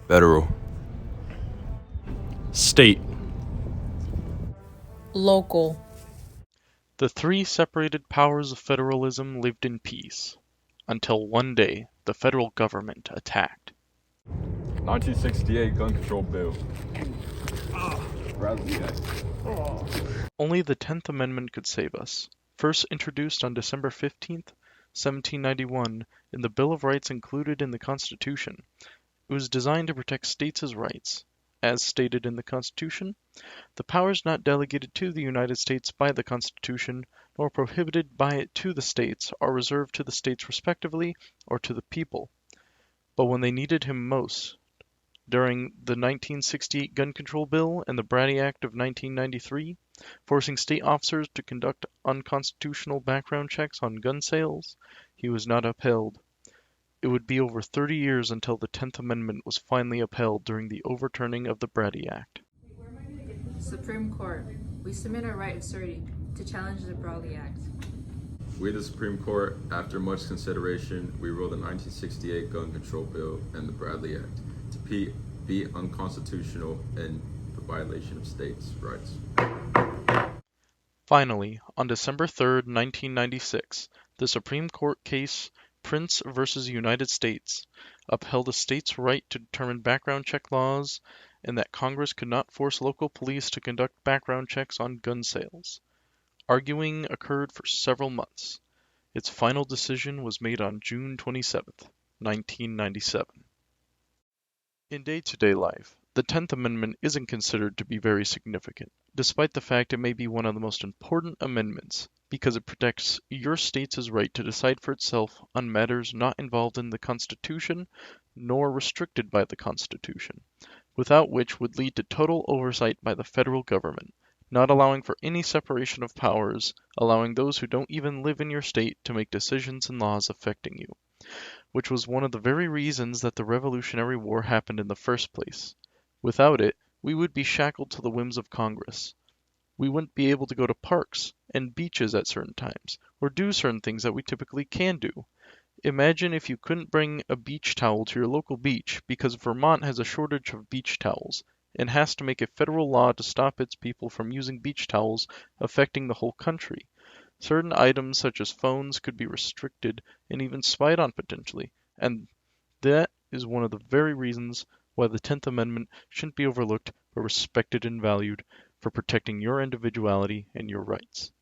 Federal. State. Local. The three separated powers of federalism lived in peace, until one day the federal government attacked. 1968 Gun Control Bill. Bradley Act. Only the 10th Amendment could save us. First introduced on December 15th, 1791, in the Bill of Rights included in the Constitution, it was designed to protect states' rights. As stated in the Constitution, the powers not delegated to the United States by the Constitution, nor prohibited by it to the states, are reserved to the states respectively, or to the people. But when they needed him most, during the 1968 Gun Control Bill and the Brady Act of 1993, forcing state officers to conduct unconstitutional background checks on gun sales, he was not upheld. It would be over 30 years until the 10th Amendment was finally upheld during the overturning of the Brady Act. Supreme Court, we submit our right asserting to challenge the Brawley Act. We, the Supreme Court, after much consideration, we ruled the 1968 Gun Control Bill and the Bradley Act to be unconstitutional and the violation of states' rights. Finally, on December 3, 1996, the Supreme Court case Prince v. United States upheld a state's right to determine background check laws and that Congress could not force local police to conduct background checks on gun sales. Arguing occurred for several months. Its final decision was made on June 27, 1997. In day-to-day life, the 10th Amendment isn't considered to be very significant, despite the fact it may be one of the most important amendments, because it protects your state's right to decide for itself on matters not involved in the Constitution nor restricted by the Constitution, without which would lead to total oversight by the federal government, not allowing for any separation of powers, allowing those who don't even live in your state to make decisions and laws affecting you, which was one of the very reasons that the Revolutionary War happened in the first place. Without it, we would be shackled to the whims of Congress. We wouldn't be able to go to parks and beaches at certain times, or do certain things that we typically can do. Imagine if you couldn't bring a beach towel to your local beach because Vermont has a shortage of beach towels and has to make a federal law to stop its people from using beach towels, affecting the whole country. Certain items such as phones could be restricted and even spied on potentially, and that is one of the very reasons why the 10th Amendment shouldn't be overlooked but respected and valued for protecting your individuality and your rights.